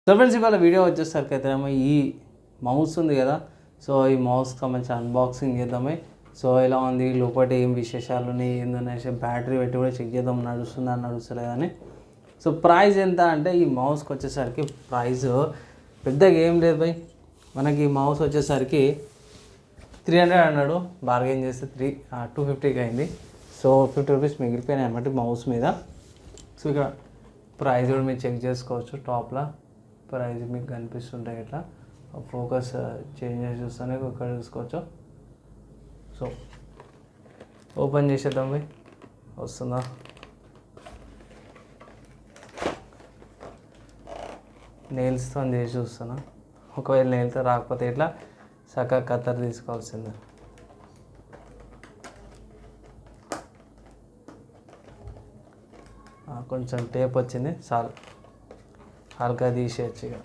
So friends ఇవాళ video వచ్చేసరికి అయితే ఈ మౌస్ ఉంది కదా, సో ఈ మౌస్కి సంబంధించి అన్బాక్సింగ్ చేద్దామే. సో ఎలా ఉంది, లోపల ఏం విశేషాలు ఉన్నాయి ఏందనేసి బ్యాటరీ పెట్టి కూడా చెక్ చేద్దాం, నడుస్తుందా నడుస్తలేదని. సో ప్రైస్ ఎంత అంటే ఈ మౌస్కి వచ్చేసరికి ప్రైస్ పెద్దగా ఏం లేదు భయ్. మనకి ఈ మౌస్ వచ్చేసరికి 300 అన్నాడు, బార్గెన్ చేస్తే 250కి అయింది. సో 50 రూపీస్ మిగిలిపోయినాయి అన్నమాట మౌస్ మీద. సో ఇక్కడ ప్రైస్ కూడా మీరు చెక్ చేసుకోవచ్చు, టాప్లో ప్రైస్ మీకు కనిపిస్తుంటాయి. ఇట్లా ఫోకస్ చేంజ్ చేసి చూస్తానే ఇక్కడ చూసుకోవచ్చు. సో ఓపెన్ చేసేద్దాం భయ్, వస్తుందా? నెయిల్స్తో చేసి చూస్తున్నా, ఒకవేళ నెయిల్తో రాకపోతే ఇట్లా చక్కగా కత్తర్ తీసుకోవాల్సిందే. కొంచెం టేప్ వచ్చింది చాలు, హల్కా తీసేయచ్చు. ఇక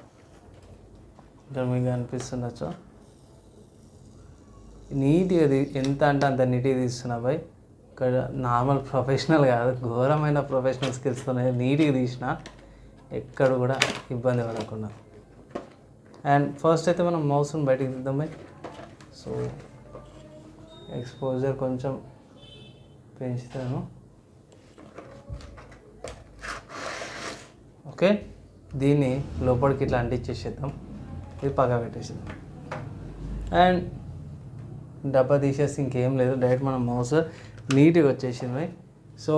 ఇక్కడ మీకు అనిపిస్తుండొచ్చు నీట్గా ఎంత అంటే అంత నీట్గా తీస్తున్నా భయ్. ఇక్కడ నార్మల్ ప్రొఫెషనల్ కాదు, ఘోరమైన ప్రొఫెషనల్ స్కిల్స్తో నీట్గా తీసిన, ఎక్కడ కూడా ఇబ్బంది పడకుండా. అండ్ ఫస్ట్ అయితే మనం మౌస్ని బయటికి తీద్దాం భయ్. సో ఎక్స్పోజర్ కొంచెం పెంచుతాను. ఓకే, దీన్ని లోపలికి ఇట్లా అంటించేసేద్దాం, ఇది పక్క పెట్టేసేద్దాం. అండ్ డబ్బా తీసేసి ఇంకేం లేదు, డైరెక్ట్ మనం మౌస్ నీట్గా వచ్చేసింది. సో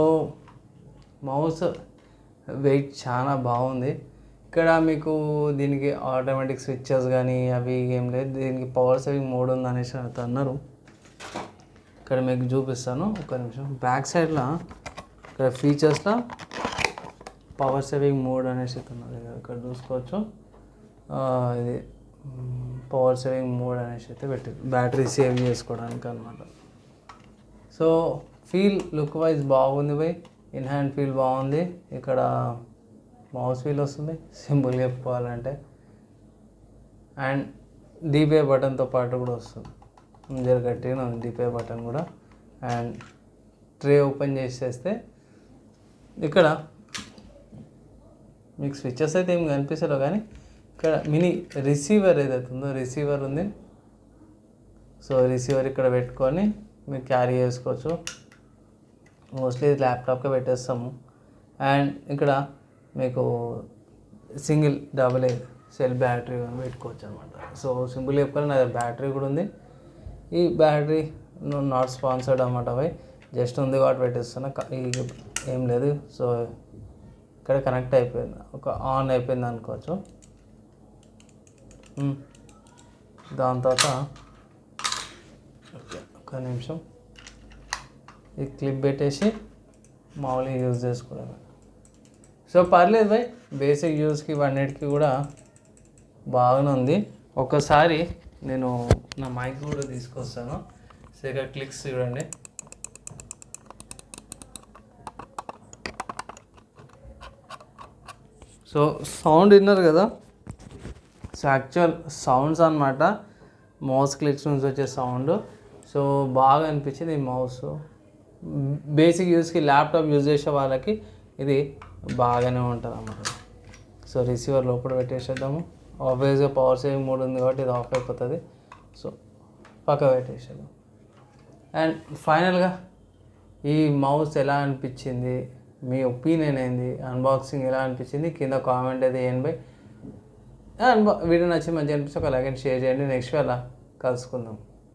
మౌస్ వెయిట్ చాలా బాగుంది. ఇక్కడ మీకు దీనికి ఆటోమేటిక్ స్విచ్చెస్ కానీ అవి ఏం లేదు, దీనికి పవర్ సేవింగ్ మోడ్ ఉంది అనేసి అన్నారు. ఇక్కడ మీకు చూపిస్తాను ఒక నిమిషం. బ్యాక్ సైడ్లో ఇక్కడ ఫీచర్స్లో పవర్ సేవింగ్ మోడ్ అనేసి ఉన్నది, ఇక్కడ చూసుకోవచ్చు. ఇది పవర్ సేవింగ్ మోడ్ అనేసి అయితే పెట్టారు, బ్యాటరీ సేవ్ చేసుకోవడానికి అనమాట. సో ఫీల్ లుక్ వైజ్ బాగుంది భయ్, ఇన్ హ్యాండ్ ఫీల్ బాగుంది. ఇక్కడ మౌస్ ఫీల్ వస్తుంది సింపుల్గా చెప్పుకోవాలంటే. అండ్ డిపే బటన్తో పాటు కూడా వస్తుంది, జర గట్టిగా ఉంది డిపే బటన్ కూడా. అండ్ ట్రే ఓపెన్ చేసేస్తే ఇక్కడ మీకు స్విచ్చెస్ అయితే ఏం కనిపిస్తలేవు, కానీ ఇక్కడ మినీ రిసీవర్ ఏదైతే ఉందో రిసీవర్ ఉంది. సో రిసీవర్ ఇక్కడ పెట్టుకొని మీరు క్యారీ చేసుకోవచ్చు. మోస్ట్లీ ల్యాప్టాప్కే పెట్టేస్తాము. అండ్ ఇక్కడ మీకు సింగిల్ డబుల్ సెల్ బ్యాటరీ పెట్టుకోవచ్చు అనమాట. సో సింపుల్ చెప్పుకోవాలి, నా బ్యాటరీ కూడా ఉంది. ఈ బ్యాటరీ నాట్ స్పాన్సర్డ్ అన్నమాట అవి, జస్ట్ ఉంది కాబట్టి పెట్టేస్తున్నా, ఏం లేదు. సో ఇక్కడ కనెక్ట్ అయిపోయింది, ఒక ఆన్ అయిపోయింది అనుకోవచ్చు. దాని తర్వాత ఒక నిమిషం ఈ క్లిప్ పెట్టేసి మామూలుగా యూజ్ చేసుకోవడమే. సో పర్లేదు భయ్, బేసిక్ యూజ్కి ఇవన్నిటికి కూడా బాగానే ఉంది. ఒక్కసారి నేను నా మైక్ కూడా తీసుకొస్తాను. సో ఇక్కడ క్లిక్స్ చూడండి, సో సౌండ్ విన్నారు కదా. సో యాక్చువల్ సౌండ్స్ అనమాట, మౌస్ క్లిక్స్ నుంచి వచ్చే సౌండ్. సో బాగా అనిపించింది ఈ మౌస్. బేసిక్ యూస్కి ల్యాప్టాప్ యూజ్ చేసే వాళ్ళకి ఇది బాగానే ఉంటుంది అన్నమాట. సో రిసీవర్ లోపల పెట్టేసేద్దాము. ఆబ్వియస్గా పవర్ సేవింగ్ మోడ్ ఉంది కాబట్టి ఇది ఆఫ్ అయిపోతుంది. సో పక్క పెట్టేసేద్దాం. అండ్ ఫైనల్గా ఈ మౌస్ ఎలా అనిపించింది, మీ ఒపీనియన్ ఏంది, అన్బాక్సింగ్ ఎలా అనిపించింది కింద కామెంట్ అయితే చేయండి బై. వీడియో నచ్చి మంచిగా అనిపిస్తే ఒక లైక్ అండ్ షేర్ చేయండి. నెక్స్ట్ అలా కలుసుకుందాం.